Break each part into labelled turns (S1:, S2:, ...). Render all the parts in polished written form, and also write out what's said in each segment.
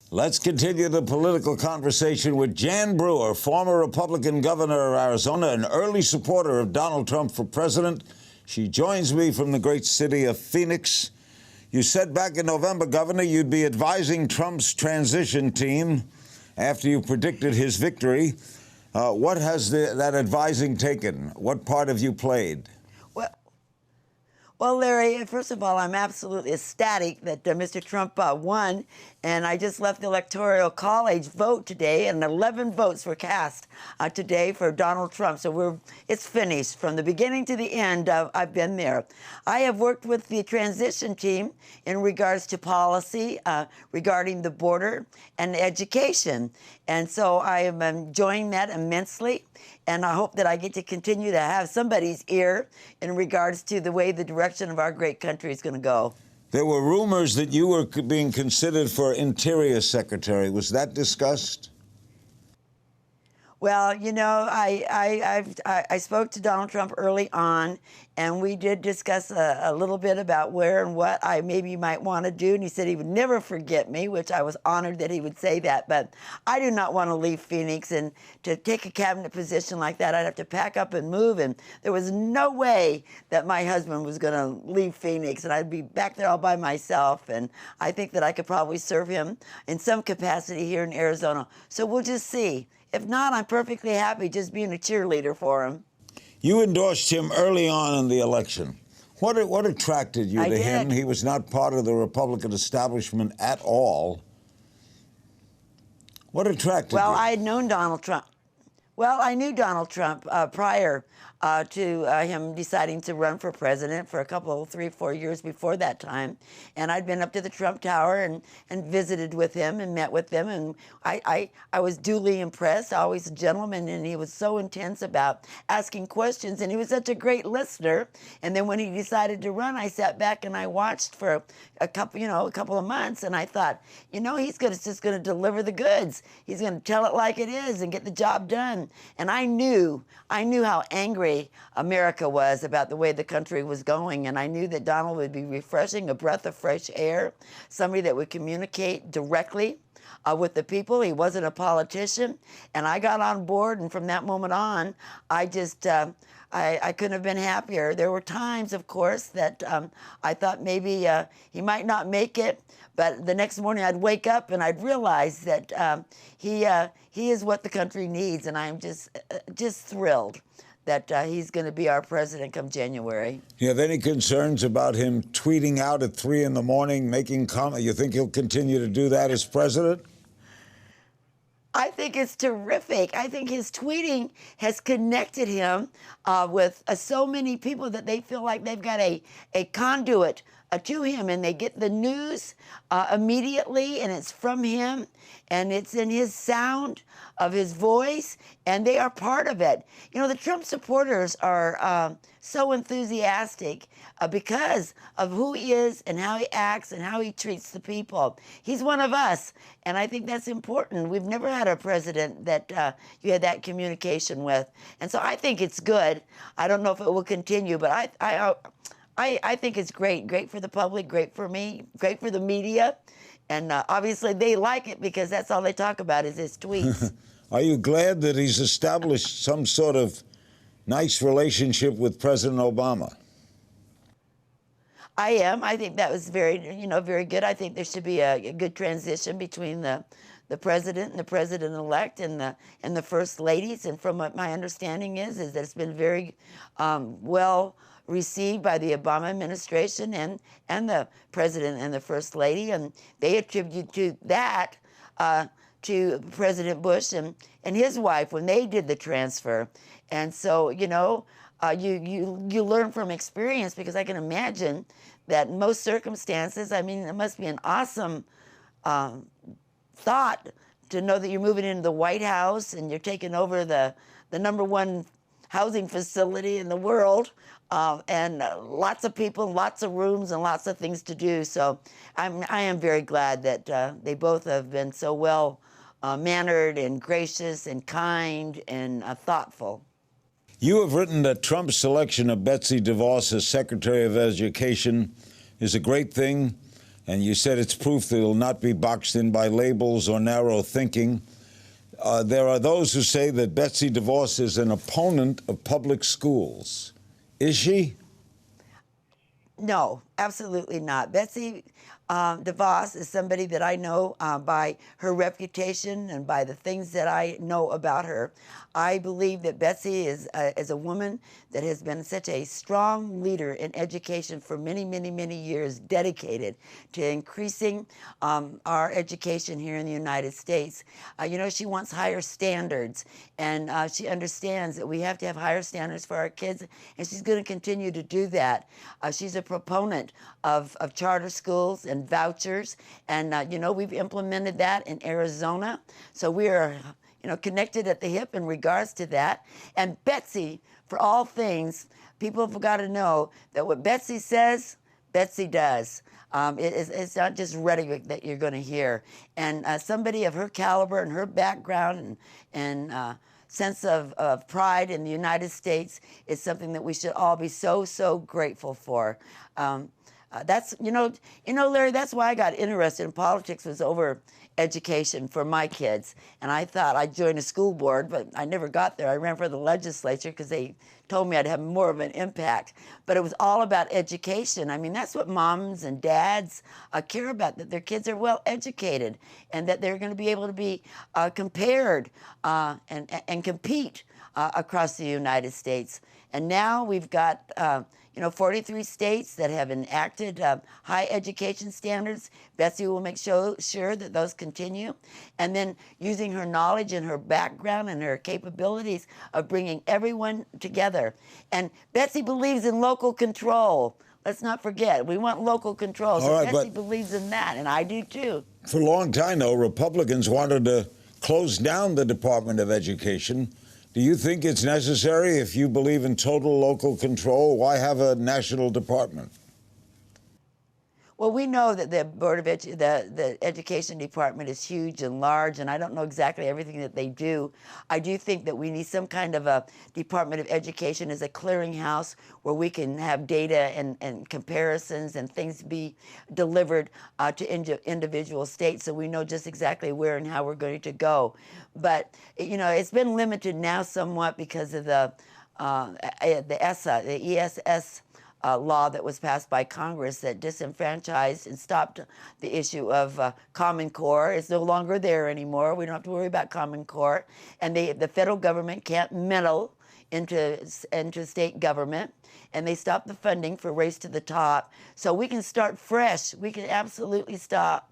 S1: Let's continue the political conversation with Jan Brewer, former Republican governor of Arizona, an early supporter of Donald Trump for president. She joins me from the great city of Phoenix. You said back in November, Governor, you'd be advising Trump's transition team after you predicted his victory. What has that advising taken? What part have you played?
S2: Well, Larry, first of all, I'm absolutely ecstatic that Mr. Trump won, and I just left the Electoral College vote today, and 11 votes were cast today for Donald Trump. So it's finished from the beginning to the end. I've been there. I have worked with the transition team in regards to policy regarding the border and education, and so I am enjoying that immensely. And I hope that I get to continue to have somebody's ear in regards to the way the direction of our great country is going to go.
S1: There were rumors that you were being considered for Interior Secretary. Was that discussed?
S2: Well, you know, I spoke to Donald Trump early on, and we did discuss a little bit about where and what I maybe might want to do. And he said he would never forget me, which I was honored that he would say that. But I do not want to leave Phoenix, and to take a cabinet position like that, I'd have to pack up and move. And there was no way that my husband was going to leave Phoenix, and I'd be back there all by myself. And I think that I could probably serve him in some capacity here in Arizona. So we'll just see. If not, I'm perfectly happy just being a cheerleader for him.
S1: You endorsed him early on in the election. What attracted you to him? He was not part of the Republican establishment at all. What attracted you?
S2: Well, I had known Donald Trump. Well, I knew Donald Trump prior to him deciding to run for president for a couple, 3 or 4 years before that time. And I'd been up to the Trump Tower and visited with him and met with him. And I was duly impressed, always a gentleman, and he was so intense about asking questions. And he was such a great listener. And then when he decided to run, I sat back and I watched for a couple of months. And I thought, you know, he's just going to deliver the goods. He's going to tell it like it is and get the job done. And I knew how angry America was about the way the country was going, and I knew that Donald would be refreshing, a breath of fresh air, somebody that would communicate directly with the people. He wasn't a politician, and I got on board, and from that moment on, I just I couldn't have been happier. There were times, of course, that I thought maybe he might not make it, but the next morning I'd wake up and I'd realize that he is what the country needs, and I'm just thrilled that he's going to be our president come January.
S1: Do you have any concerns about him tweeting out at 3 in the morning, making comments? You think he'll continue to do that as president?
S2: I think it's terrific. I think his tweeting has connected him with so many people that they feel like they've got a conduit to him, and they get the news immediately, and it's from him, and it's in his sound of his voice, and they are part of it. You know, the Trump supporters are so enthusiastic because of who he is and how he acts and how he treats the people. He's one of us, and I think that's important. We've never had a president that you had that communication with, and so I think it's good. I don't know if it will continue, but I think it's great for the public, great for me, great for the media, and obviously they like it because that's all they talk about is his tweets.
S1: Are you glad that he's established some sort of nice relationship with President Obama?
S2: I am. I think that was very good. I think there should be a good transition between the president and the president-elect and the first ladies. And from what my understanding is that it's been very well received by the Obama administration and the president and the first lady, and they attribute to that to President Bush and his wife when they did the transfer. And so, you know, you learn from experience, because I can imagine that in most circumstances, I mean, it must be an awesome thought to know that you're moving into the White House and you're taking over the #1 housing facility in the world, and lots of people, lots of rooms, and lots of things to do. So I am very glad that they both have been so well mannered and gracious and kind and thoughtful.
S1: You have written that Trump's selection of Betsy DeVos as Secretary of Education is a great thing. and you said it's proof that it will not be boxed in by labels or narrow thinking. There are those who say that Betsy DeVos is an opponent of public schools. Is she?
S2: No, absolutely not. Betsy DeVos is somebody that I know by her reputation and by the things that I know about her. I believe that Betsy is a woman that has been such a strong leader in education for many, many, many years, dedicated to increasing our education here in the United States. You know, she wants higher standards, and she understands that we have to have higher standards for our kids, and she's going to continue to do that. She's a proponent of charter schools and vouchers, and you know, we've implemented that in Arizona, so we are connected at the hip in regards to that. And Betsy, for all things, people have got to know that what Betsy says, Betsy does. It's not just rhetoric that you're going to hear. And somebody of her caliber and her background and sense of pride in the United States is something that we should all be so, so grateful for. That's, Larry, that's why I got interested in politics, was over education for my kids. And I thought I'd join a school board, but I never got there. I ran for the legislature because they told me I'd have more of an impact. But it was all about education. I mean, that's what moms and dads care about, that their kids are well educated and that they're going to be able to be compared and compete across the United States. And now we've got 43 states that have enacted high education standards. Betsy will make sure that those continue. And then using her knowledge and her background and her capabilities of bringing everyone together. And Betsy believes in local control. Let's not forget, we want local control. So Betsy believes in that, and I do too.
S1: For a long time, though, Republicans wanted to close down the Department of Education. Do you think it's necessary? If you believe in total local control, why have a national department?
S2: Well, we know that the the Education Department is huge and large, and I don't know exactly everything that they do. I do think that we need some kind of a Department of Education as a clearinghouse where we can have data and comparisons and things be delivered to individual states, so we know just exactly where and how we're going to go. But it's been limited now somewhat because of the ESS law that was passed by Congress that disenfranchised and stopped the issue of Common Core. It's no longer there anymore. We don't have to worry about Common Core. And the federal government can't meddle into state government. And they stopped the funding for Race to the Top. So we can start fresh. We can absolutely start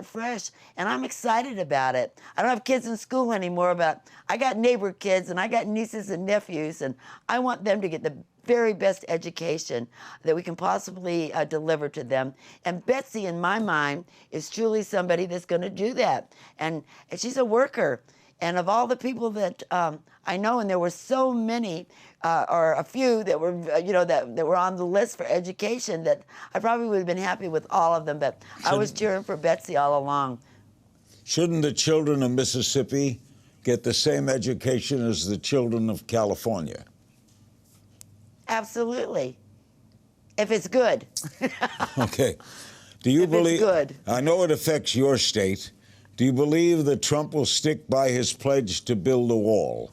S2: fresh, and I'm excited about it. I don't have kids in school anymore, but I got neighbor kids, and I got nieces and nephews, and I want them to get the very best education that we can possibly deliver to them. And Betsy, in my mind, is truly somebody that's going to do that. And she's a worker. And of all the people that I know, and there were so many, or a few that were, that were on the list for education, that I probably would have been happy with all of them, but I was cheering for Betsy all along.
S1: Shouldn't the children of Mississippi get the same education as the children of California?
S2: Absolutely, if it's good.
S1: Okay. Do you believe?
S2: It's good.
S1: I know it affects your state. Do you believe that Trump will stick by his pledge to build a wall?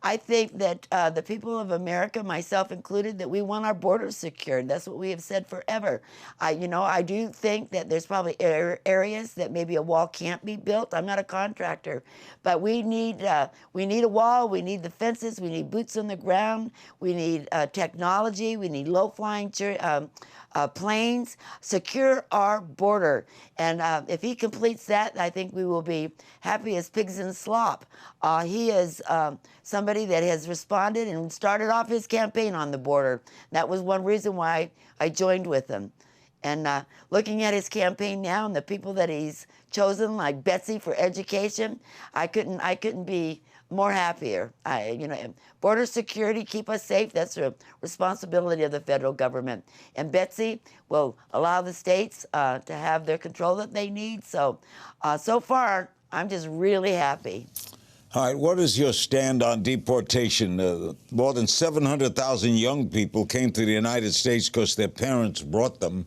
S2: I think that the people of America, myself included, that we want our borders secured. That's what we have said forever. I do think that there's probably areas that maybe a wall can't be built. I'm not a contractor, but we need a wall. We need the fences. We need boots on the ground. We need technology. We need low-flying planes. Secure our border. And if he completes that, I think we will be happy as pigs in slop. He is somebody that has responded and started off his campaign on the border. That was one reason why I joined with him. And looking at his campaign now and the people that he's chosen, like Betsy for education, I couldn't be more happier. Border security, keep us safe, that's a responsibility of the federal government. And Betsy will allow the states to have their control that they need. So far, I'm just really happy.
S1: All right, what is your stand on deportation? More than 700,000 young people came to the United States because their parents brought them.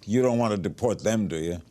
S1: You don't want to deport them, do you?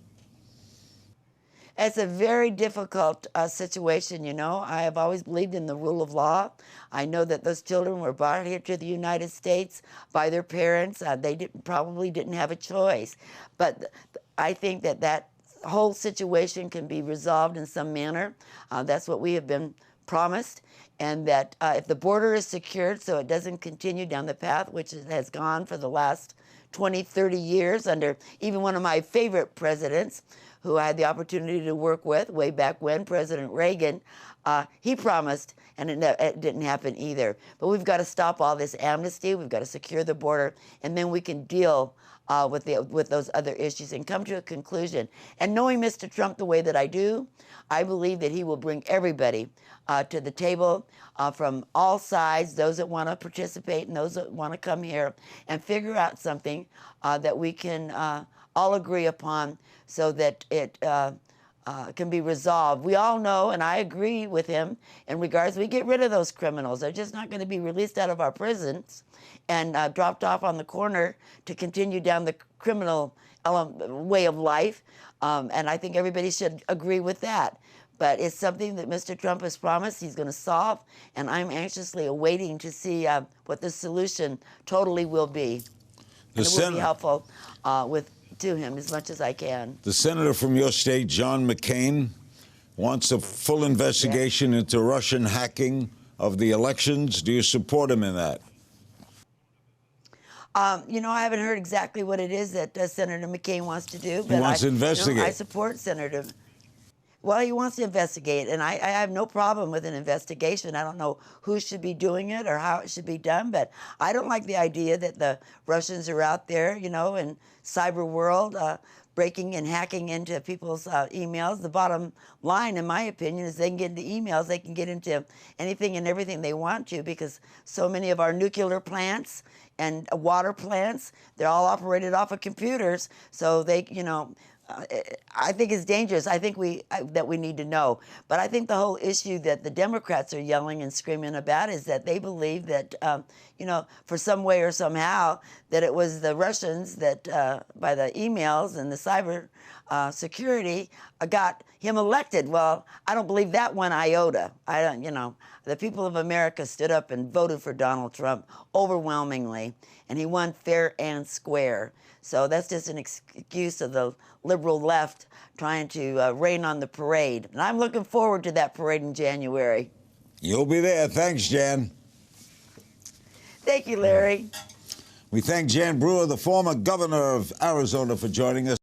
S2: It's a very difficult situation, you know. I have always believed in the rule of law. I know that those children were brought here to the United States by their parents. They probably didn't have a choice. But I think that that whole situation can be resolved in some manner. That's what we have been promised. And that if the border is secured so it doesn't continue down the path which it has gone for the last 20, 30 years under even one of my favorite presidents, who I had the opportunity to work with way back when, President Reagan, he promised, and it didn't happen either. But we've got to stop all this amnesty. We've got to secure the border, and then we can deal with those other issues and come to a conclusion. And knowing Mr. Trump the way that I do, I believe that he will bring everybody to the table from all sides, those that want to participate and those that want to come here, and figure out something that we can all agree upon so that it can be resolved. We all know, and I agree with him in regards, we get rid of those criminals. They're just not going to be released out of our prisons and dropped off on the corner to continue down the criminal way of life. And I think everybody should agree with that. But it's something that Mr. Trump has promised he's going to solve, and I'm anxiously awaiting to see what the solution totally will be. And it will be helpful to him as much as I can.
S1: The senator from your state, John McCain, wants a full investigation into Russian hacking of the elections. Do you support him in that?
S2: You know, I haven't heard exactly what it is that Senator McCain wants to do. But
S1: he wants to investigate.
S2: You know, I support Senator. Well, he wants to investigate, and I have no problem with an investigation. I don't know who should be doing it or how it should be done, but I don't like the idea that the Russians are out there, you know, in cyber world, breaking and hacking into people's emails. The bottom line, in my opinion, is they can get into emails. They can get into anything and everything they want to, because so many of our nuclear plants and water plants, they're all operated off of computers. So they, you know, I think it's dangerous. I think that we need to know. But I think the whole issue that the Democrats are yelling and screaming about is that they believe that, you know, for some way or somehow, that it was the Russians that, by the emails and the cyber security, got him elected. Well, I don't believe that one iota. I don't, you know, the people of America stood up and voted for Donald Trump overwhelmingly, and he won fair and square. So that's just an excuse of the liberal left trying to rain on the parade. And I'm looking forward to that parade in January.
S1: You'll be there. Thanks, Jan.
S2: Thank you, Larry.
S1: We thank Jan Brewer, the former governor of Arizona, for joining us.